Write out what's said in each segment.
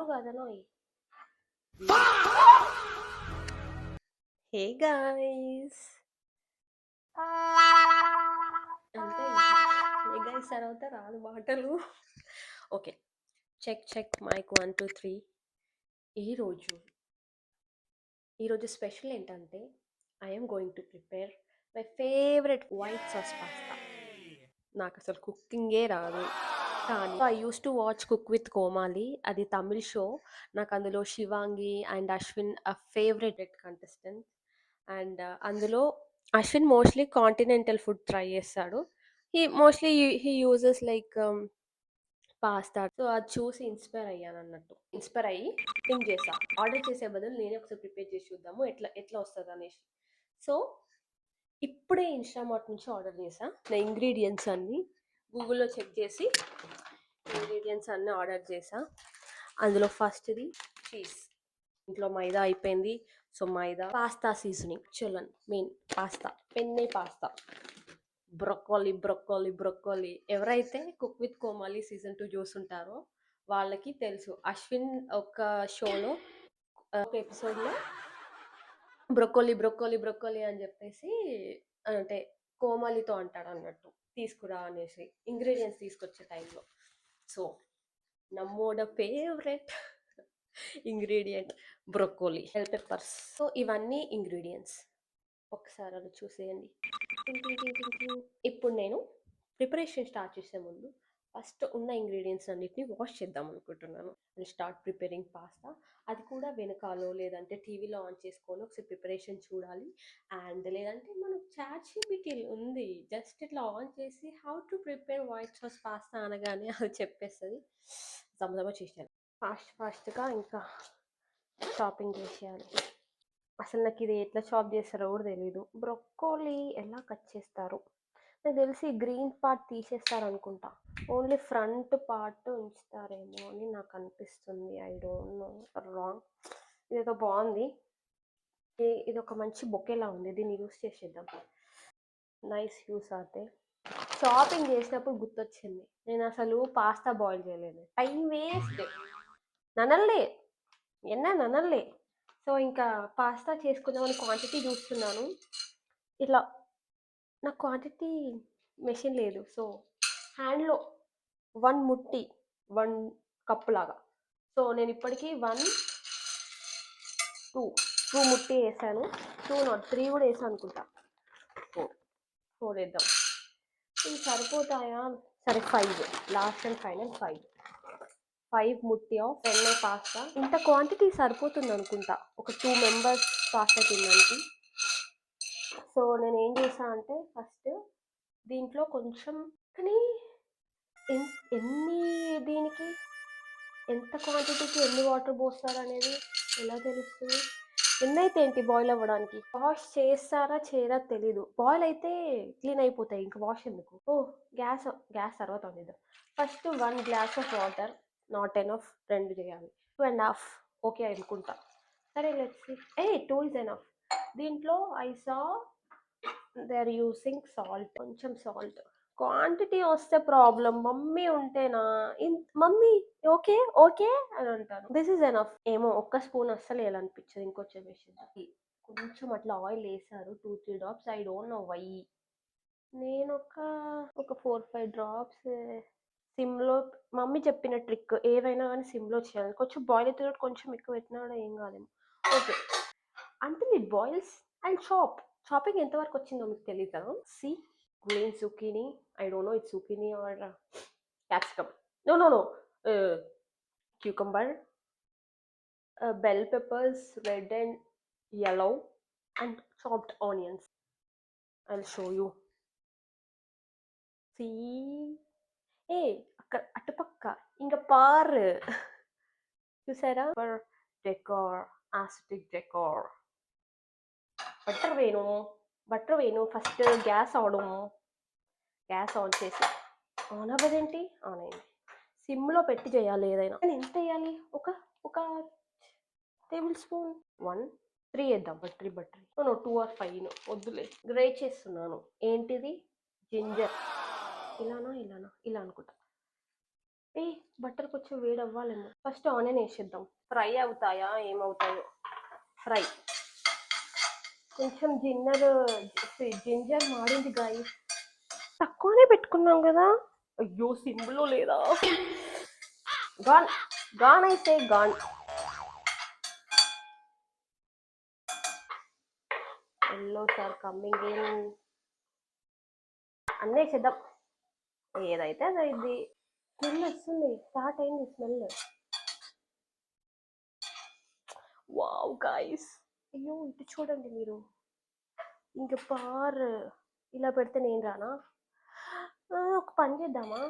నువ్వు కదనోయ్. Hey guys, అంటే hey guys తర్వాత రాదు మాటలు. Okay, check check mic 1 2 3. ఈరోజు ఈరోజు స్పెషల్ ఏంటంటే I'm going to prepare my favourite white sauce pasta. నాకు అసలు కుకింగే రాదు, కానీ I used to watch cook with Comali. అది తమిళ్ షో. నాకు అందులో Shivangi and Ashwin favourite contestant. And అందులో Ashwin mostly continental food try చేస్తాడు. Mostly he uses like pasta. So అది చూసి ఇన్స్పైర్ అయ్యాను అన్నట్టు. ఇన్స్పైర్ అయ్యి థింక్ చేసా, ఆర్డర్ చేసే బదులు నేనే ఒకసారి ప్రిపేర్ చేసి చూద్దాము ఎట్లా ఎట్లా వస్తుంది అనేసి. సో ఇప్పుడే ఇన్స్టామార్ట్ నుంచి ఆర్డర్ చేసా. నా ఇంగ్రీడియంట్స్ అన్నీ గూగుల్లో చెక్ చేసి ఇంగ్రీడియంట్స్ అన్నీ ఆర్డర్ చేసా. అందులో ఫస్ట్ది చీజ్. ఇంట్లో మైదా అయిపోయింది, సో మైదా. పాస్తా సీజనింగ్ చూడండి, main pasta, penne pasta. Broccoli broccoli broccoli. ఎవరైతే కుక్ విత్ కోమాలి సీజన్ 2 చూస్తుంటారో వాళ్ళకి తెలుసు. అశ్విన్ ఒక షోలో ఒక ఎపిసోడ్లో బ్రొక్కోలి బ్రొక్కోలి బ్రొక్కోలి అని చెప్పేసి అంటే కోమాలితో అంటాడు అన్నట్టు, తీసుకురా అనేసి ఇంగ్రీడియంట్స్ తీసుకొచ్చే టైంలో. సో నమ్మోడ favourite ingredient broccoli, bell peppers. So ఇవన్నీ ఇంగ్రీడియంట్స్ ఒకసారి అలా చూసేయండి. ఇప్పుడు నేను ప్రిపరేషన్ స్టార్ట్ చేసే ముందు ఫస్ట్ ఉన్న ఇంగ్రీడియంట్స్ అన్నిటిని వాష్ చేద్దాం అనుకుంటున్నాను. And start preparing pasta. అది కూడా వెనకాలో లేదంటే టీవీలో ఆన్ చేసుకొని ఒకసారి ప్రిపరేషన్ చూడాలి. అండ్ లేదంటే మనకు చాట్ జీపీటీ ఉంది, జస్ట్ ఇట్లా ఆన్ చేసి how to prepare white sauce pasta అనగానే అది చెప్పేస్తుంది. జమజమ చేసేయాలి ఫాస్ట్గా, ఇంకా షాపింగ్ చేసేయాలి. అసలు నాకు ఇది ఎట్లా చాప్ చేస్తారో కూడా తెలీదు. బ్రొక్కోలి ఎలా కట్ చేస్తారు నాకు తెలిసి గ్రీన్ పార్ట్ తీసేస్తారు అనుకుంటా, ఓన్లీ ఫ్రంట్ పార్ట్ ఉంచుతారేమో అని నాకు అనిపిస్తుంది. I don't no, wrong. ఇదేదో బాగుంది, ఇది ఒక మంచి బొకేలా ఉంది, దీన్ని యూస్ చేసేద్దాం. నైస్ యూస్ అయితే. షాపింగ్ చేసినప్పుడు గుర్తొచ్చింది, నేను అసలు పాస్తా బాయిల్ చేయలేదు, టైం వేస్ట్, ననల్లే ననల్లే. సో ఇంకా పాస్తా చేసుకుందామని క్వాంటిటీ చూస్తున్నాను. ఇట్లా నాకు క్వాంటిటీ మెషిన్ లేదు, సో హ్యాండ్లో 1 ముట్టి 1 కప్పు లాగా. సో నేను ఇప్పటికీ 1 2 ముట్టి వేసాను. 2 నాట్ 3 కూడా వేసాను అనుకుంటా. 4 వేద్దాం. ఇవి సరిపోతాయా? సరే 5, లాస్ట్ అండ్ ఫైనల్ 5 ముట్టి ఆఫ్ వెన్న పాస్తా. ఇంత క్వాంటిటీ సరిపోతుంది అనుకుంటా ఒక 2 మెంబర్స్ పాస్తా తినడానికి. సో నేను ఏం చేసా అంటే ఫస్ట్ దీంట్లో కొంచెం, కానీ ఎన్ని దీనికి ఎంత క్వాంటిటీకి ఎన్ని వాటర్ పోస్తారు అనేది ఎలా తెలుస్తుంది? ఎన్నైతే ఏంటి బాయిల్ అవ్వడానికి? వాష్ చేస్తారా చేయరా తెలీదు. బాయిల్ అయితే క్లీన్ అయిపోతాయి, ఇంకా వాష్ ఎందుకు? గ్యాస్ తర్వాత వండిద్దాం. First 1 glass of water, not enough, 2 చేయాలి. 2.5 ఓకే అనుకుంటా. సరే లెట్స్ సీ. 2 is enough. దీంట్లో I saw they are using salt, కొంచెం సాల్ట్. క్వాంటిటీ వస్తే ప్రాబ్లం, మమ్మీ ఉంటేనా మమ్మీ ఓకే ఓకే అని అంటాను. This is enough. ఏమో ఒక్క స్పూన్ అస్సలు వేయాలనిపించదు, ఇంకొంచెం వేసేది. కొంచెం అట్లా ఆయిల్ వేసారు, 2-3 drops. I don't know why. నేను ఒక 4-5 డ్రాప్స్ సిమ్లో. మమ్మీ చెప్పిన ట్రిక్ ఏవైనా కానీ సిమ్లో చేయాలి. కొంచెం బాయిల్ అయితే కొంచెం ఎక్కువ పెట్టినా కూడా ఏం కాదేమో. ఓకే, అంటే ఇట్ బాయిల్స్ అండ్ చాపింగ్ ఎంతవరకు వచ్చిందో మీకు తెలియదు కదా. C green zucchini, I don't know it's zucchini or capsicum. No. Cucumber, bell peppers, red and yellow, and chopped onions. I'll show you. See, అక్కడ అటుపక్క ఇంకా పారు చూసారా? For decor, aesthetic decor. Butter వేను ఫస్ట్. గ్యాస్ ఆన్ చేసి, on అవ్వదేంటి? On అయింది. సిమ్లో పెట్టి చేయాలి ఏదైనా. కానీ ఎంత వేయాలి? ఒక టేబుల్ స్పూన్, 1-3 వేద్దాం. బట్టరీ 2 or 5 వద్దులే. గ్రేట్ చేస్తున్నాను. ఏంటిది? జింజర్. ఇలా అనుకుంటా. ఏ బటర్ కొంచెం వేడి అవ్వాలేమో. ఫస్ట్ ఆనియన్ వేసేద్దాం. ఫ్రై అవుతాయా ఏమవుతాయో. ఫ్రై. కొంచెం జింజర్ మాడింది గాయస్. తక్కువనే పెట్టుకున్నాం కదా. అయ్యో సిమ్లో లేదా. గాన్ గాన్ అయితే gone. Yellow sir coming in. అన్నీ వేసేద్దాం. ఏదైతే అదైంది. స్మెల్ వస్తుంది. స్టార్ట్ అయింది స్మెల్. Wow guys. అయ్యో ఇటు చూడండి మీరు. ఇంక ఇలా పెడితే నేను రానా. ఒక పని చేద్దామా.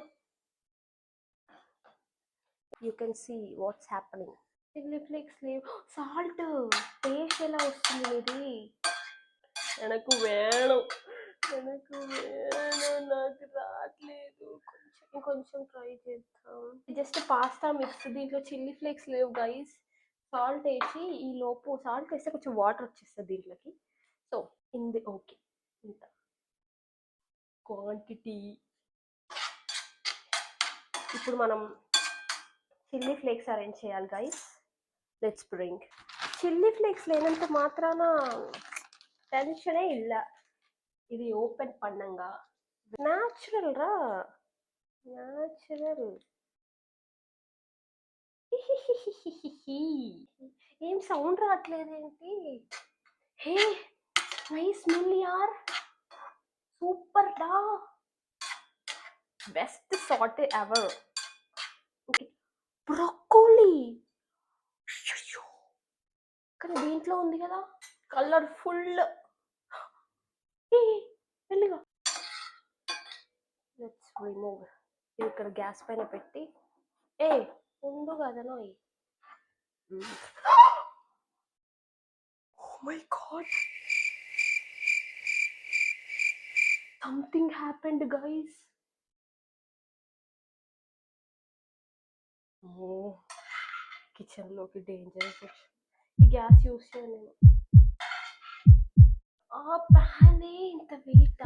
You can see what's happening. Chilli flakes లేవు. సాల్ట్ టేస్ట్ ఎలా వస్తుంది ఇది. నాకు వేణం నాకు రావట్లేదు. ఇంకొంచెం ట్రై చేద్దాం. Just pasta mix. దీంట్లో చిల్లీ ఫ్లేక్స్ లేవు గైస్. సాల్ట్ వేసి ఈ లోపు సాల్ట్ వేస్తే కొంచెం వాటర్ వచ్చేస్తుంది దీంట్లోకి. సో ఓకే ఇంత క్వాంటిటీ. ఇప్పుడు మనం చిల్లీ ఫ్లేక్స్ అరేంజ్ చేయాలి guys. Let's bring. Chilli flakes లేనంత మాత్రాన టెన్షనే ಇಲ್ಲ. ఇది ఓపెన్ పన్నంగా న్యాచురల్ రా. న్యాచురల్. ఏం సౌండ్ రావట్లేదేంటి. హే నైస్ స్మెల్ యార్. సూపర్ డా. Best sauté ever. Okay broccoli. కానీ దీంట్లో ఉంది కదా కలర్ఫుల్. వెళ్ళిగా. Let's remove. ఇక్కడ గ్యాస్ పైన పెట్టి ఉండు కదనో. Oh my god. Something happened guys. Kitchen లోకి డేంజరస్. ఈ గ్యాస్ యూస్ చేయను నేను. ఆ ప్యానే ఇంత వెయిట్.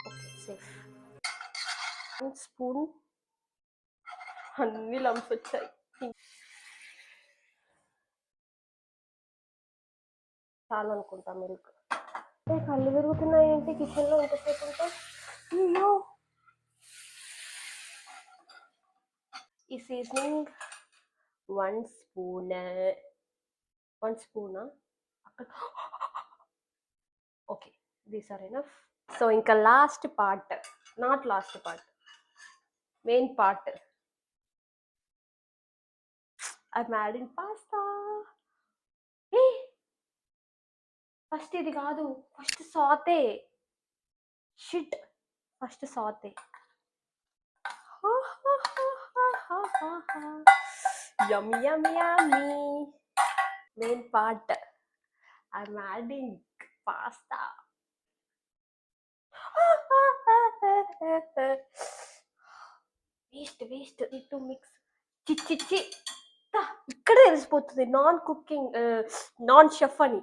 Okay safe. 1 స్పూన్. అన్ని లంప్స్ వచ్చాయి. చాలా అనుకుంటా మిల్క్. కళ్ళు తిరుగుతున్నాయి ఏంటి కిచెన్లో ఇంతసేపు ఉంటే. అయ్యో ఈ సీజనింగ్ 1 స్పూన్. 1 స్పూనా అక్కడ. Okay these are enough. So ఇంకా last part. Not last part, main part. I'm adding pasta. First ఇది కాదు. First sauté. Shit. First sauté. Yummy yummy yummy. Main part. I'm adding pasta. Waste to mix. చిచ్చి ఇక్కడ తెలిసిపోతుంది non cooking non chef అని.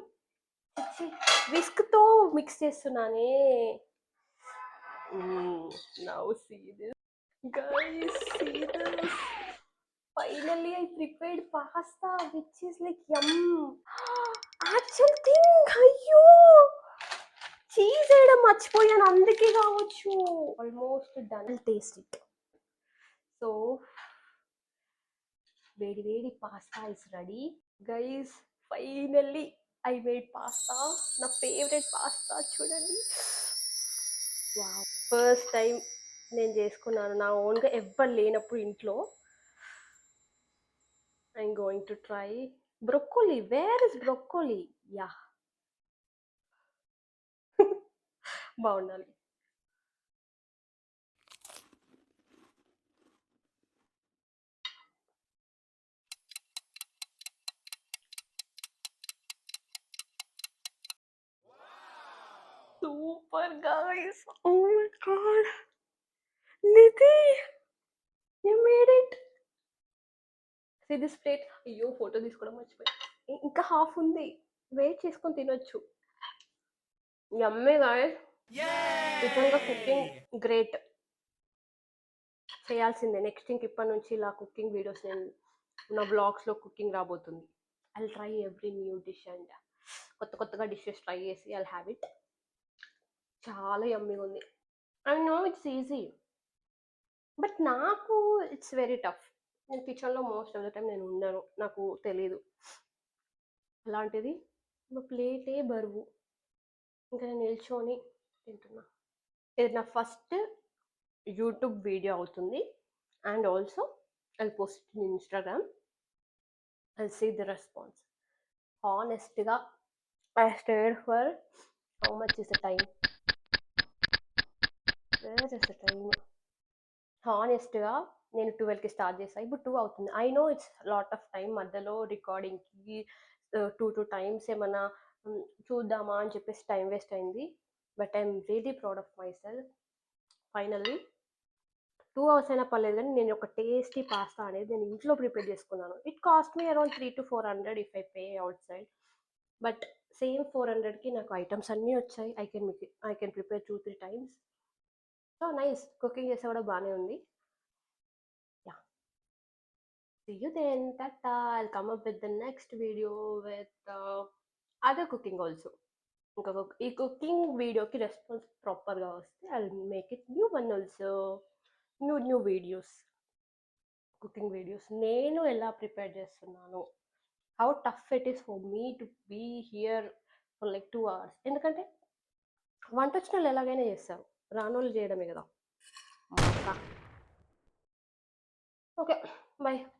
విస్క్తో mix చేస్తున్నానే. Now see this guys. See this. Finally I prepared pasta which is like yum. Actual thing. అయ్యో cheese వేయడం మర్చిపోయాను, అందుకే కావచ్చు. Almost done. Taste it. So వేడి pasta is ready guys. Finally I made pasta. నా favourite pasta చూడండి. Wow. First time నేను చేసుకున్నాను నా ఓన్గా, ఎవ్వరు లేనప్పుడు ఇంట్లో. I'm going to try broccoli. Where is broccoli. Yeah బాగుండాలి. Super guys. Oh my god Nidhi, you made it. See this plate. అయ్యో ఫోటో తీసుకోవడం మర్చిపోయా. ఇంకా హాఫ్ ఉంది, వెయిట్ చేసుకొని తినొచ్చు. Yummy guys. నిజంగా కుకింగ్ గ్రేట్. చేయాల్సిందే. నెక్స్ట్ ఇంక ఇప్పటి నుంచి ఇలా కుకింగ్ వీడియోస్ నేను నా బ్లాగ్స్‌లో కుకింగ్ రాబోతుంది. I will try every new dish and కొత్త కొత్తగా డిషెస్ ట్రై చేసి ఐ విల్ హావ్ ఇట్. చాలా యమ్మీగా ఉంది. I know it's easy. But నాకు ఇట్స్ వెరీ టఫ్. నేను కిచెన్‌లో మోస్ట్ ఆఫ్ ద టైమ్ నేను ఉండను. నాకు తెలీదు. అలాంటిది నా ప్లేటే బరువు. ఇంకా నేను నిల్చొని తింటున్నా. ఇది నా ఫస్ట్ యూట్యూబ్ వీడియో అవుతుంది. And also I will post it in Instagram. I will see the response. హానెస్ట్‌గా I stayed for how much is the time? Where is the time? హానెస్ట్‌గా నేను 12కి స్టార్ట్ చేశా. ఇప్పుడు 2 అవుతుంది. I know it's lot of time మధ్యలో రికార్డింగ్‌కి 2 times ఏమన్నా చూద్దామా అని చెప్పేసి టైం వేస్ట్ అయింది. But I am really proud of my సెల్ఫ్. ఫైనల్లీ 2 అవర్స్ అయినా పర్లేదు గానీ నేను ఒక టేస్టీ పాస్తా అనేది నేను ఇంట్లో ప్రిపేర్ చేసుకున్నాను. It cost me around 300-400 if I pay outside. But same 400కి నాకు ఐటెమ్స్ అన్నీ వచ్చాయి. I can prepare 2-3 times. So nice. Cooking చేస్తే కూడా బానే ఉంది. Yeah! See you then. Tata. I'll come up with the next video with other cooking also. ఇంకొక ఈ కుకింగ్ వీడియోకి రెస్పాన్స్ ప్రాపర్‌గా వస్తే I will make it new one also. New videos. Cooking videos. నేను ఎలా ప్రిపేర్ చేస్తున్నాను. How tough it is for me to be here for like 2 hours. ఎందుకంటే వంటొచ్చినోళ్ళు ఎలాగైనా చేస్తారు. రానోళ్ళు చేయడమే కదా! మా అక్క. ఓకే. బై.